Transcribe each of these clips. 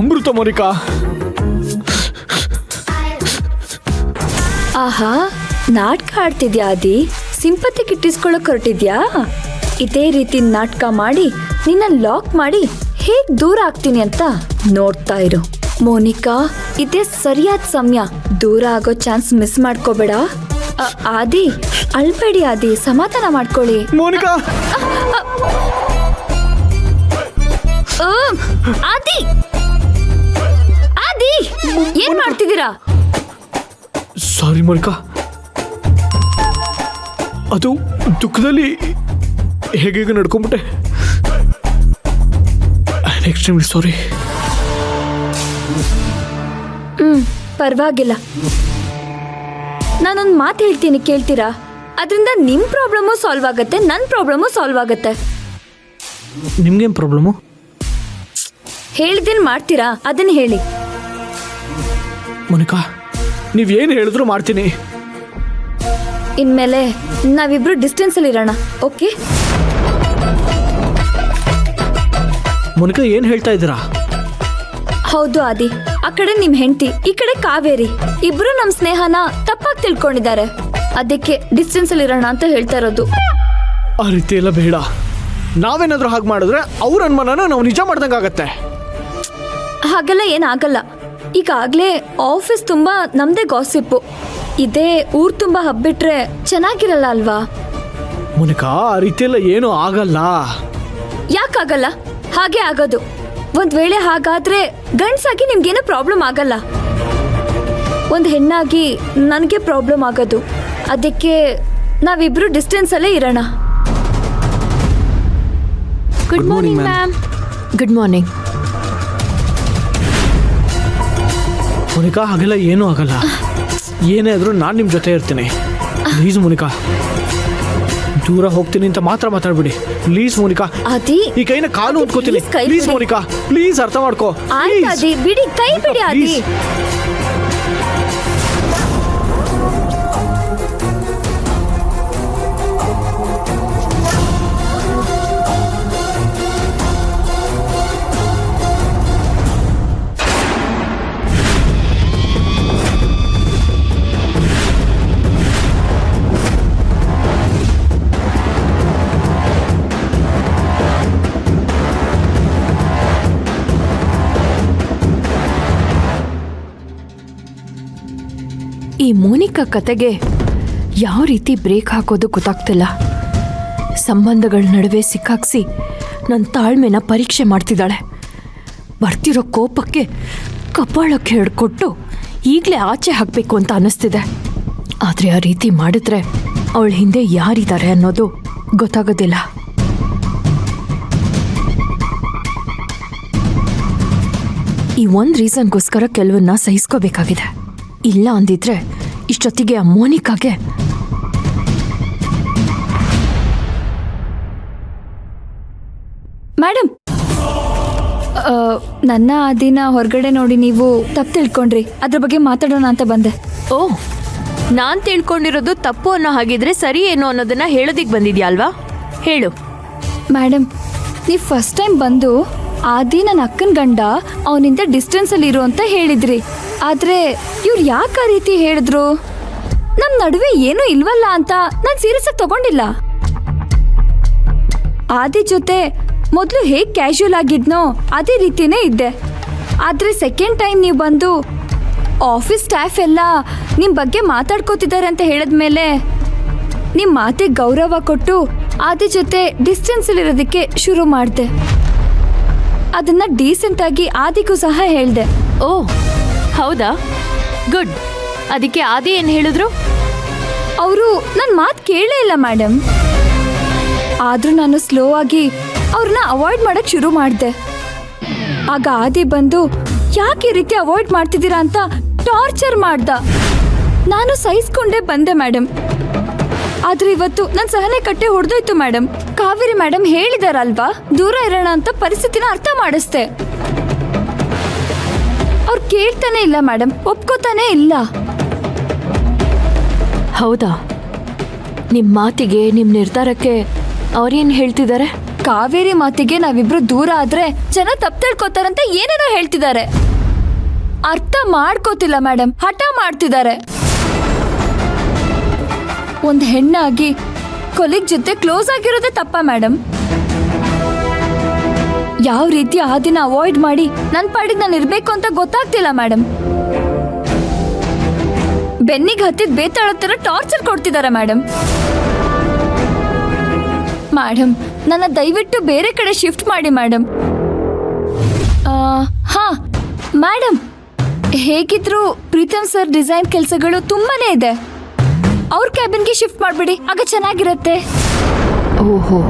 ಅಮೃತ ಮೋನಿಕಾ. ಆಹಾ, ನಾಟಕ ಆಡ್ತಿದ್ಯಾ ಆದಿ? ಸಿಂಪತಿ ಕಿಟ್ಟಿಸ್ಕೊಳಕ್ ಹೊರಟಿದ್ಯಾ? ಇದೇ ರೀತಿ ನಾಟಕ ಮಾಡಿ ನಿನ್ನ ಲಾಕ್ ಮಾಡಿ ಹೇಗ್ ದೂರ ಆಗ್ತೀನಿ ಅಂತ ನೋಡ್ತಾ ಇರು. ಮೋನಿಕಾ, ಇದೇ ಸರಿಯಾದ ಸಮಯ. ದೂರ ಆಗೋ ಚಾನ್ಸ್ ಮಿಸ್ ಮಾಡ್ಕೋಬೇಡ. ಆದಿ, ಅಳ್ಬೇಡಿ ಆದಿ, ಸಮಾಧಾನ ಮಾಡ್ಕೊಳ್ಳಿ. ಮೋನಿಕಾ, ಆದಿ, ಆದಿ, ಏನ್ ಮಾಡ್ತಿದ್ದೀರಾ? ಸಾರಿ ಮೋನಿಕಾ, ಅದು ದುಃಖದಲ್ಲಿ ಹೇಗೆ ನಡ್ಕೊಂಡ್ಬಿಟ್ಟೆ. Extremely sorry. ಪರವಾಗಿಲ್ಲ. ನಾನೊಂದು ಮಾತು ಹೇಳ್ತೀನಿ, ಕೇಳ್ತೀರಾ? ಅದರಿಂದ ನಿಮ್ ಪ್ರಾಬ್ಲಮ್ಮು ಸಾಲ್ವ್ ಆಗತ್ತೆ, ನನ್ನ ಪ್ರಾಬ್ಲಮ್ಮು ಸಾಲ್ವ್ ಆಗತ್ತೆ. ನಿಮ್ಗೇನು ಪ್ರಾಬ್ಲಮ್ಮು? ಹೇಳಿದ್ದೇನು ಮಾಡ್ತೀರಾ? ಅದನ್ನ ಹೇಳಿ. ಮೋನಿಕಾ, ನೀವೇನು ಹೇಳಿದ್ರು ಮಾಡ್ತೀನಿ. ಇನ್ಮೇಲೆ ನಾವಿಬ್ರು ಡಿಸ್ಟೆನ್ಸ್ ಅಲ್ಲಿ ಇರೋಣ, ಓಕೆ? ಮೋನಿಕಾ, ಏನು ಹೇಳ್ತಾ ಇದ್ದೀರಾ? ಹೌದು ಆದಿ, ಆ ಕಡೆ ನಿಮ್ ಹೆಂಡತಿ, ಈ ಕಡೆ ಕಾವೇರಿ, ಇಬ್ರು ನಮ್ ಸ್ನೇಹನ ತಪ್ಪಾಗಿ ತಿಳ್ಕೊಂಡಿದ್ದಾರೆ. ಅದಕ್ಕೆ ಡಿಸ್ಟೆನ್ಸ್ ಅಲ್ಲಿ ಇರೋಣ ಅಂತ ಹೇಳ್ತಾ ಇರೋದು. ಆ ರೀತಿ ಎಲ್ಲ ಬೇಡ. ನಾವೇನಾದ್ರೂ ಹಾಗೆ ಮಾಡಿದ್ರೆ ಅವ್ರ ಅನುಮಾನನ ನಾವು ನಿಜ ಮಾಡ್ದಂಗಾಗತ್ತೆ. ಹಾಗೆಲ್ಲ ಏನಾಗಲ್ಲ. ಈಗಾಗ್ಲೇ ಆಫೀಸ್ ತುಂಬಾ ನಮ್ದೇ ಗಾಸಿಪ್ಪು. ಇದೇ ಊರ್ ತುಂಬಾ ಹಬ್ಬಿಟ್ರೆ ಚೆನ್ನಾಗಿರಲ್ಲ ಅಲ್ವಾ? ಮೋನಿಕಾ, ಆ ರೀತಿ ಎಲ್ಲ ಏನೂ ಆಗಲ್ಲ. ಯಾಕಾಗಲ್ಲ? ಹಾಗೆ ಆಗೋದು. ಒಂದ್ ವೇಳೆ ಹಾಗಾದ್ರೆ ಗಂಡ್ಸಾಗಿ ನಿಮ್ಗೇನೋ ಪ್ರಾಬ್ಲಮ್ ಆಗಲ್ಲ, ಒಂದ್ ಹೆಣ್ಣಾಗಿ ನನಗೆ ಪ್ರಾಬ್ಲಮ್ ಆಗೋದು. ಅದಕ್ಕೆ ನಾವಿಬ್ರು ಡಿಸ್ಟೆನ್ಸ್ ಅಲ್ಲೇ ಇರೋಣ. Good morning ma'am. Good morning. Monika, ಹಾಗೆಲ್ಲ ಏನೂ ಆಗಲ್ಲ. ಏನೇ ಆದರೂ ನಾನು ನಿಮ್ಮ ಜೊತೆ ಇರ್ತೀನಿ. ಪ್ಲೀಸ್ ಮೋನಿಕಾ, ದೂರ ಹೋಗ್ತೀನಿ ಅಂತ ಮಾತ್ರ ಮಾತಾಡ್ಬಿಡಿ. ಪ್ಲೀಸ್ ಮೋನಿಕಾ, ಆದಿ, ಈ ಕೈನ ಕಾಲು ಹೊತ್ಕೋತೀನಿ. ಪ್ಲೀಸ್ ಮೋನಿಕಾ, ಪ್ಲೀಸ್ ಅರ್ಥ ಮಾಡ್ಕೋ. ಆಯ್ತು ಆದಿ, ಬಿಡಿ, ಕೈ ಬಿಡಿ ಆದಿ. ಈ ಮೋನಿಕಾ ಕತೆಗೆ ಯಾವ ರೀತಿ ಬ್ರೇಕ್ ಹಾಕೋದು ಗೊತ್ತಾಗ್ತಿಲ್ಲ. ಸಂಬಂಧಗಳ ನಡುವೆ ಸಿಕ್ಕಾಕ್ಸಿ ನನ್ನ ತಾಳ್ಮೆನ ಪರೀಕ್ಷೆ ಮಾಡ್ತಿದ್ದಾಳೆ. ಬರ್ತಿರೋ ಕೋಪಕ್ಕೆ ಕಪಾಳಕ್ಕೆ ಹಿಡ್ಕೊಟ್ಟು ಈಗಲೇ ಆಚೆ ಹಾಕಬೇಕು ಅಂತ ಅನ್ನಿಸ್ತಿದೆ. ಆದರೆ ಆ ರೀತಿ ಮಾಡಿದ್ರೆ ಅವಳ ಹಿಂದೆ ಯಾರಿದ್ದಾರೆ ಅನ್ನೋದು ಗೊತ್ತಾಗೋದಿಲ್ಲ. ಈ ಒಂದು ರೀಸನ್ಗೋಸ್ಕರ ಕೆಲವನ್ನ ಸಹಿಸ್ಕೋಬೇಕಾಗಿದೆ. ಇಲ್ಲ ಅಂದಿದ್ರೆ ಇಷ್ಟೊತ್ತಿಗೆ ಆ ಮೋನಿಕಾಗೆ ಮೇಡಮ್, ನನ್ನ ಆದಿನ ಹೊರಗಡೆ ನೋಡಿ ನೀವು ತಪ್ಪು ತಿಳ್ಕೊಂಡ್ರಿ. ಅದ್ರ ಬಗ್ಗೆ ಮಾತಾಡೋಣ ಅಂತ ಬಂದೆ. ಓ, ನಾನು ತಿಳ್ಕೊಂಡಿರೋದು ತಪ್ಪು ಅನ್ನೋ ಹಾಗಿದ್ರೆ ಸರಿ ಏನು ಅನ್ನೋದನ್ನ ಹೇಳೋದಿಕ್ ಬಂದಿದ್ಯಾ ಅಲ್ವಾ? ಹೇಳು. ಮೇಡಮ್, ನೀವು ಫಸ್ಟ್ ಟೈಮ್ ಬಂದು ಆದಿ ನನ್ನ ಅಕ್ಕನ ಗಂಡ ಅವನಿಂದ ಡಿಸ್ಟೆನ್ಸ್ ಅಲ್ಲಿ ಇರು ಅಂತ ಹೇಳಿದ್ರಿ. ಆದ್ರೆ ಇವ್ರು ಯಾಕೆ ಆ ರೀತಿ ಹೇಳಿದ್ರು? ನಮ್ ನಡುವೆ ಏನೂ ಇಲ್ವಲ್ಲ ಅಂತ ನಾನು ಸೀರಿಯಸ್ ಆಗಿ ತಗೊಂಡಿಲ್ಲ. ಆದಿ ಜೊತೆ ಮೊದಲು ಹೇಗೆ ಕ್ಯಾಶುಯಲ್ ಆಗಿದ್ನೋ ಅದೇ ರೀತಿನೇ ಇದ್ದೆ. ಆದ್ರೆ ಸೆಕೆಂಡ್ ಟೈಮ್ ನೀವು ಬಂದು ಆಫೀಸ್ ಸ್ಟಾಫ್ ಎಲ್ಲ ನಿಮ್ಮ ಬಗ್ಗೆ ಮಾತಾಡ್ಕೋತಿದ್ದಾರೆ ಅಂತ ಹೇಳಿದ್ಮೇಲೆ ನಿಮ್ಮ ಮಾತಿಗೆ ಗೌರವ ಕೊಟ್ಟು ಆದಿ ಜೊತೆ ಡಿಸ್ಟೆನ್ಸಲ್ಲಿರೋದಕ್ಕೆ ಶುರು ಮಾಡಿದೆ. ಅದನ್ನ ಡೀಸೆಂಟ್ ಆಗಿ ಆದಿಗೂ ಸಹ ಹೇಳಿದೆ. ಓ ಹೌದಾ, ಗುಡ್. ಅದಕ್ಕೆ ಆದಿ ಏನು ಹೇಳಿದ್ರು? ಅವರು ನನ್ನ ಮಾತು ಕೇಳೇ ಇಲ್ಲ ಮೇಡಮ್. ಆದ್ರೂ ನಾನು ಸ್ಲೋ ಆಗಿ ಅವ್ರನ್ನ ಅವಾಯ್ಡ್ ಮಾಡಕ್ ಶುರು ಮಾಡಿದೆ. ಆಗ ಆದಿ ಬಂದು ಯಾಕೆ ಈ ರೀತಿ ಅವಾಯ್ಡ್ ಮಾಡ್ತಿದ್ದೀರಾ ಅಂತ ಟಾರ್ಚರ್ ಮಾಡ್ದ. ನಾನು ಸಹಿಸ್ಕೊಂಡೇ ಬಂದೆ ಮೇಡಮ್. ಆದ್ರೆ ಇವತ್ತು ನನ್ನ ಸಹನೆ ಕಟ್ಟೆ ಹೊಡೆದೋಯ್ತು ಮೇಡಮ್. ಕಾವೇರಿ ಮೇಡಮ್ ಹೇಳಿದಾರಲ್ವಾ, ದೂರ ಇರೋಣ ಅಂತ ಪರಿಸ್ಥಿತಿನ ಅರ್ಥ ಮಾಡಿಸ್ದೆ. ಅವ್ರು ಕೇಳ್ತಾನೆ ಇಲ್ಲ ಮೇಡಮ್, ಒಪ್ಕೋತಾನೆ ಇಲ್ಲ. ಹೌದಾ? ನಿಮ್ಮ ಮಾತಿಗೆ, ನಿಮ್ಮ ನಿರ್ಧಾರಕ್ಕೆ ಅವ್ರೇನು ಹೇಳ್ತಿದ್ದಾರೆ? ಕಾವೇರಿ ಮಾತಿಗೆ ನಾವಿಬ್ರು ದೂರ ಆದ್ರೆ ಜನ ತಪ್ಪು ತಿಳ್ಕೊತಾರಂತ ಏನೇನೋ ಹೇಳ್ತಿದ್ದಾರೆ. ಅರ್ಥ ಮಾಡ್ಕೋತಿಲ್ಲ ಮೇಡಮ್, ಹಠ ಮಾಡ್ತಿದ್ದಾರೆ. ಒಂದ್ ಹೆಣ್ಣಾಗಿ ಕೊಲಿಗ್ ಜೊತೆ ಕ್ಲೋಸ್ ಆಗಿರೋದೇ ತಪ್ಪ ಮೇಡಮ್? ಯಾವ ರೀತಿ ಆ ದಿನ ಅವಾಯ್ಡ್ ಮಾಡಿ ನನ್ ಪಾಡಿಗೆ ನಾನು ಇರ್ಬೇಕು ಅಂತ ಗೊತ್ತಾಗ್ತಿಲ್ಲ ಮೇಡಮ್. ಬೆನ್ನಿಗೆ ಹತ್ತಿದ್ ಬೇತಾಳ ತರ ಟಾರ್ಚರ್ ಕೊಡ್ತಿದ್ದಾರೆ ಮೇಡಮ್. ಮೇಡಮ್, ನನ್ನ ದಯವಿಟ್ಟು ಬೇರೆ ಕಡೆ ಶಿಫ್ಟ್ ಮಾಡಿ ಮೇಡಮ್. ಹಾ ಮೇಡಮ್, ಹೇಗಿದ್ರು ಪ್ರೀತಮ್ ಸರ್ ಡಿಸೈನ್ ಕೆಲಸಗಳು ತುಂಬಾನೇ ಇದೆ. ಅವ್ರ ಕ್ಯಾಬಿನ್ಗೆ ಶಿಫ್ಟ್ ಮಾಡ್ಬಿಡಿ, ಆಗ ಚೆನ್ನಾಗಿರತ್ತೆ. ಓಹೋ,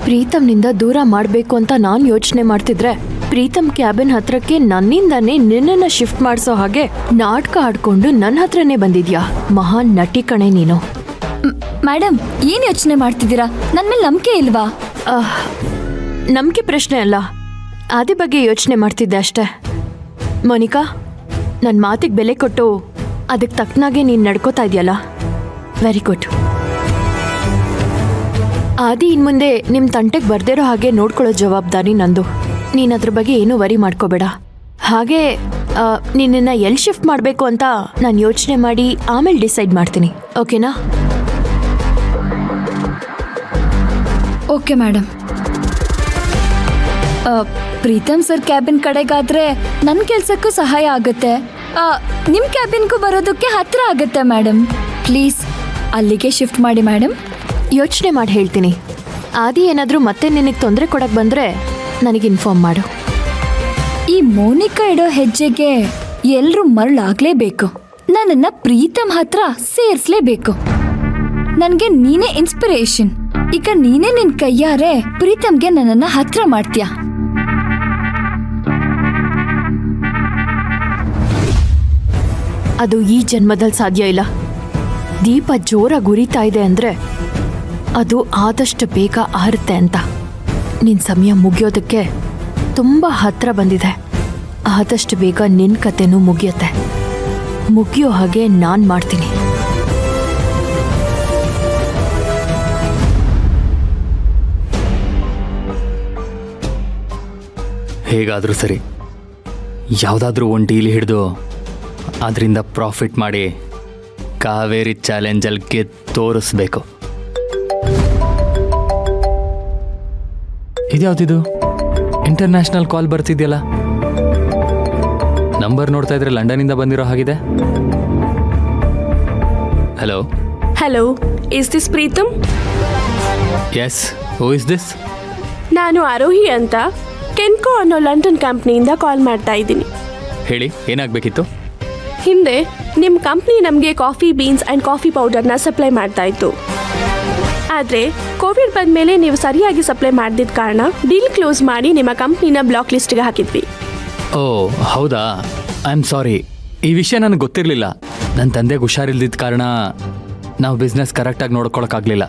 ಪ್ರೀತಮ್ನಿಂದ ದೂರ ಮಾಡಬೇಕು ಅಂತ ನಾನು ಯೋಚನೆ ಮಾಡ್ತಿದ್ರೆ ಪ್ರೀತಮ್ ಕ್ಯಾಬಿನ್ ಹತ್ರಕ್ಕೆ ನನ್ನಿಂದಾನೇ ನಿನ್ನನ್ನು ಶಿಫ್ಟ್ ಮಾಡಿಸೋ ಹಾಗೆ ನಾಟಕ ಆಡ್ಕೊಂಡು ನನ್ನ ಹತ್ರನೇ ಬಂದಿದ್ಯಾ. ಮಹಾನ್ ನಟಿ ಕಣೆ ನೀನು. ಮೇಡಮ್, ಏನ್ ಯೋಚನೆ ಮಾಡ್ತಿದ್ದೀರಾ? ನನ್ನ ಮೇಲೆ ನಂಬಿಕೆ ಇಲ್ವಾ? ನಂಬಿಕೆ ಪ್ರಶ್ನೆ ಅಲ್ಲ, ಅದೇ ಬಗ್ಗೆ ಯೋಚನೆ ಮಾಡ್ತಿದ್ದೆ ಅಷ್ಟೇ. ಮೋನಿಕಾ, ನನ್ನ ಮಾತಿಗೆ ಬೆಲೆ ಕೊಟ್ಟು ಅದಕ್ಕೆ ತಕ್ಕನಾಗೆ ನೀನು ನಡ್ಕೋತಾ ಇದೆಯಲ್ಲ, ವೆರಿ ಗುಡ್. ಆದಿ ಇನ್ಮುಂದೆ ನಿಮ್ಮ ತಂಟೆಗೆ ಬರ್ದಿರೋ ಹಾಗೆ ನೋಡ್ಕೊಳ್ಳೋ ಜವಾಬ್ದಾರಿ ನಂದು. ನೀನು ಅದ್ರ ಬಗ್ಗೆ ಏನೂ ವರಿ ಮಾಡ್ಕೋಬೇಡ. ಹಾಗೆ ನಿನ್ನನ್ನು ಎಲ್ಲಿ ಶಿಫ್ಟ್ ಮಾಡಬೇಕು ಅಂತ ನಾನು ಯೋಚನೆ ಮಾಡಿ ಆಮೇಲೆ ಡಿಸೈಡ್ ಮಾಡ್ತೀನಿ, ಓಕೆನಾ? Okay madam. Preetam sir cabin ಕಡೆಗಾದ್ರೆ ನನ್ನ ಕೆಲ್ಸಕ್ಕೂ ಸಹಾಯ ಆಗುತ್ತೆ, ನಿಮ್ಮ ಕ್ಯಾಬಿನ್ಗೂ ಬರೋದಕ್ಕೆ ಹತ್ರ ಆಗುತ್ತೆ ಮೇಡಮ್. ಪ್ಲೀಸ್ ಅಲ್ಲಿಗೆ ಶಿಫ್ಟ್ ಮಾಡಿ ಮೇಡಮ್. ಯೋಚನೆ ಮಾಡಿ ಹೇಳ್ತೀನಿ. ಆದಿ ಏನಾದರೂ ಮತ್ತೆ ನಿನಗೆ ತೊಂದರೆ ಕೊಡಕ್ಕೆ ಬಂದರೆ ನನಗೆ ಇನ್ಫಾರ್ಮ್ ಮಾಡು. ಈ ಮೋನಿಕಾ ಇಡೋ ಹೆಜ್ಜೆಗೆ ಎಲ್ಲರೂ ಮರಳಾಗ್ಲೇಬೇಕು. ನನ್ನನ್ನು ಪ್ರೀತಮ್ ಹತ್ರ ಸೇರಿಸ್ಲೇಬೇಕು. ನನಗೆ ನೀನೇ ಇನ್ಸ್ಪಿರೇಷನ್. ಈಗ ನೀನೇ ನಿನ್ ಕೈಯಾರೆ ಪ್ರೀತಮ್ಗೆ ನನ್ನನ್ನು ಹತ್ರ ಮಾಡ್ತೀಯ. ಅದು ಈ ಜನ್ಮದಲ್ಲಿ ಸಾಧ್ಯ ಇಲ್ಲ. ದೀಪ ಜೋರಾಗಿ ಉರಿತಾ ಇದೆ ಅಂದರೆ ಅದು ಆದಷ್ಟು ಬೇಗ ಆರುತ್ತೆ ಅಂತ. ನಿನ್ನ ಸಮಯ ಮುಗಿಯೋದಕ್ಕೆ ತುಂಬ ಹತ್ರ ಬಂದಿದೆ. ಆದಷ್ಟು ಬೇಗ ನಿನ್ನ ಕತೆನೂ ಮುಗಿಯುತ್ತೆ. ಮುಗಿಯೋ ಹಾಗೆ ನಾನು ಮಾಡ್ತೀನಿ. ಹೇಗಾದರೂ ಸರಿ, ಯಾವುದಾದ್ರೂ ಒಂದು ಡೀಲ್ ಹಿಡಿದು ಅದರಿಂದ ಪ್ರಾಫಿಟ್ ಮಾಡಿ ಕಾವೇರಿ ಚಾಲೆಂಜಲ್ಲಿ ಗೆದ್ದು ತೋರಿಸ್ಬೇಕು. ಇದ್ಯಾವ್ದಿದು ಇಂಟರ್ನ್ಯಾಷನಲ್ ಕಾಲ್ ಬರ್ತಿದೆಯಲ್ಲ? ನಂಬರ್ ನೋಡ್ತಾ ಇದ್ರೆ ಲಂಡನ್ನಿಂದ ಬಂದಿರೋ ಹಾಗಿದೆ. Hello hello, is this Preetham? Yes, who is this? ನಾನು ಆರೋಹಿ ಅಂತ ಕೆನ್ಕೋ ಅನ್ನೋ ಲಂಡನ್ ಕಂಪ್ನಿಯಿಂದ ಕಾಲ್ ಮಾಡ್ತಾ ಇದ್ದೀನಿ. ಹೇಳಿ, ಏನಾಗಬೇಕಿತ್ತು? ಹಿಂದೆ ನಿಮ್ಮ ಕಂಪ್ನಿ ನಮಗೆ ಕಾಫಿ ಬೀನ್ಸ್ ಆ್ಯಂಡ್ ಕಾಫಿ ಪೌಡರ್ನ ಸಪ್ಲೈ ಮಾಡ್ತಾ ಇತ್ತು. ಆದರೆ ಕೋವಿಡ್ ಬಂದಮೇಲೆ ನೀವು ಸರಿಯಾಗಿ ಸಪ್ಲೈ ಮಾಡ್ದಿದ್ದ ಕಾರಣ ಡೀಲ್ ಕ್ಲೋಸ್ ಮಾಡಿ ನಿಮ್ಮ ಕಂಪ್ನಿನ ಬ್ಲಾಕ್ ಲಿಸ್ಟ್ಗೆ ಹಾಕಿದ್ವಿ. ಓ ಹೌದಾ, ಐ ಆಮ್ ಸಾರಿ. ಈ ವಿಷಯ ನನಗೆ ಗೊತ್ತಿರಲಿಲ್ಲ. ನನ್ನ ತಂದೆಗೆ ಹುಷಾರಿಲ್ದಿದ್ದ ಕಾರಣ ನಾವು ಬಿಸ್ನೆಸ್ ಕರೆಕ್ಟಾಗಿ ನೋಡ್ಕೊಳಕ್ಕಾಗಲಿಲ್ಲ.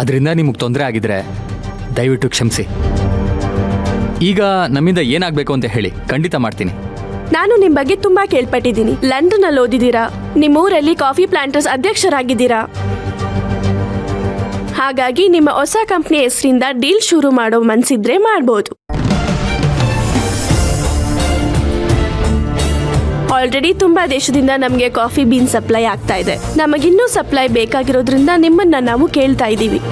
ಅದರಿಂದ ನಿಮಗೆ ತೊಂದರೆ ಆಗಿದ್ರೆ ದಯವಿಟ್ಟು ಕ್ಷಮಿಸಿ. ಈಗ ನಮ್ಮಿಂದ ಏನಾಗಬೇಕು ಅಂತ ಹೇಳಿ, ಖಂಡಿತ ಮಾಡ್ತೀನಿ. ನಾನು ನಿಮ್ಮ ಬಗ್ಗೆ ತುಂಬ ಕೇಳ್ಪಟ್ಟಿದ್ದೀನಿ. ಲಂಡನ್ನಲ್ಲಿ ಓದಿದ್ದೀರಾ, ನಿಮ್ಮೂರಲ್ಲಿ ಕಾಫಿ ಪ್ಲಾಂಟರ್ಸ್ ಅಧ್ಯಕ್ಷರಾಗಿದ್ದೀರಾ. ಹಾಗಾಗಿ ನಿಮ್ಮ ಹೊಸ ಕಂಪ್ನಿ ಹೆಸರಿಂದ ಡೀಲ್ ಶುರು ಮಾಡೋ ಮನ್ಸಿದ್ರೆ ಮಾಡ್ಬೋದು. ಆಲ್ರೆಡಿ ತುಂಬಾ ದೇಶದಿಂದ ನಮಗೆ ಕಾಫಿ ಬೀನ್ ಸಪ್ಲೈ ಆಗ್ತಾ ಇದೆ. ನಮಗಿನ್ನೂ ಸಪ್ಲೈ ಬೇಕಾಗಿರೋದ್ರಿಂದ ನಿಮ್ಮನ್ನ ನಾವು ಕೇಳ್ತಾ ಇದ್ದೀವಿ.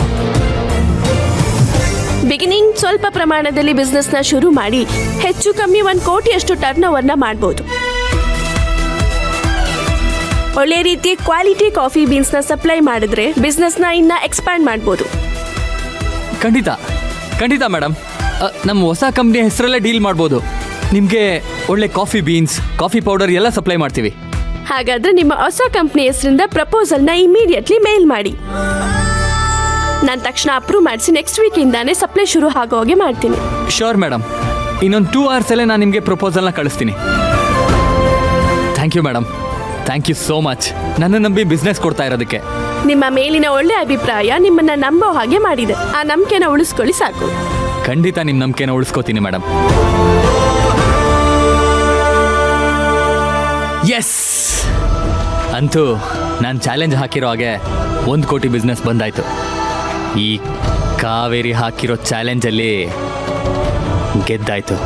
ಬಿಗಿನಿಂಗ್ ಸ್ವಲ್ಪ ಪ್ರಮಾಣದಲ್ಲಿ ಬಿಸ್ನೆಸ್ನ ಶುರು ಮಾಡಿ ಹೆಚ್ಚು ಕಮ್ಮಿ 1 ಕೋಟಿಯಷ್ಟು ಟರ್ನ್ ಓವರ್ನ ಮಾಡ್ಬೋದು. ಒಳ್ಳೆ ರೀತಿ ಕ್ವಾಲಿಟಿ ಕಾಫಿ ಬೀನ್ಸ್ನ ಸಪ್ಲೈ ಮಾಡಿದ್ರೆ ಬಿಸ್ನೆಸ್ನ ಇನ್ನ ಎಕ್ಸ್ಪ್ಯಾಂಡ್ ಮಾಡ್ಬೋದು. ಖಂಡಿತ ಖಂಡಿತ ಮೇಡಮ್, ನಮ್ಮ ಹೊಸ ಕಂಪ್ನಿ ಹೆಸರಲ್ಲೇ ಡೀಲ್ ಮಾಡ್ಬೋದು. ನಿಮಗೆ ಒಳ್ಳೆ ಕಾಫಿ ಬೀನ್ಸ್, ಕಾಫಿ ಪೌಡರ್ ಎಲ್ಲ ಸಪ್ಲೈ ಮಾಡ್ತೀವಿ. ಹಾಗಾದ್ರೆ ನಿಮ್ಮ ಹೊಸ ಕಂಪ್ನಿ ಹೆಸರಿಂದ ಪ್ರಪೋಸಲ್ನ ಇಮಿಡಿಯೇಟ್ಲಿ ಮೇಲ್ ಮಾಡಿ. ನಾನು ತಕ್ಷಣ ಅಪ್ರೂವ್ ಮಾಡಿಸಿ ನೆಕ್ಸ್ಟ್ ವೀಕಿಂದಾನೇ ಸಪ್ಲೈ ಶುರು ಆಗೋ ಹಾಗೆ ಮಾಡ್ತೀನಿ. ಶೋರ್ ಮೇಡಮ್, ಇನ್ನೊಂದು 2 ಅವರ್ಸಲ್ಲೇ ನಾನು ನಿಮಗೆ ಪ್ರಪೋಸಲ್ನ ಕಳಿಸ್ತೀನಿ. Thank you madam, thank you so much ನನ್ನ ನಂಬಿ ಬಿಸ್ನೆಸ್ ಕೊಡ್ತಾ ಇರೋದಕ್ಕೆ. ನಿಮ್ಮ ಮೇಲಿನ ಒಳ್ಳೆ ಅಭಿಪ್ರಾಯ ನಿಮ್ಮನ್ನ ನಂಬೋ ಹಾಗೆ ಮಾಡಿದೆ. ಆ ನಂಬಿಕೆನ ಉಳಿಸ್ಕೊಳ್ಳಿ ಸಾಕು. ಖಂಡಿತ ನಿಮ್ಮ ನಂಬಿಕೆನ ಉಳಿಸ್ಕೋತೀನಿ ಮೇಡಮ್. ಎಸ್, ಅಂತೂ ನಾನು ಚಾಲೆಂಜ್ ಹಾಕಿರೋ ಹಾಗೆ 1 ಕೋಟಿ ಬಿಸ್ನೆಸ್ ಬಂದಾಯ್ತು. ಈ ಕಾವೇರಿ ಹಾಕಿರೋ ಚಾಲೆಂಜಲ್ಲಿ ಗೆದ್ದಾಯ್ತು.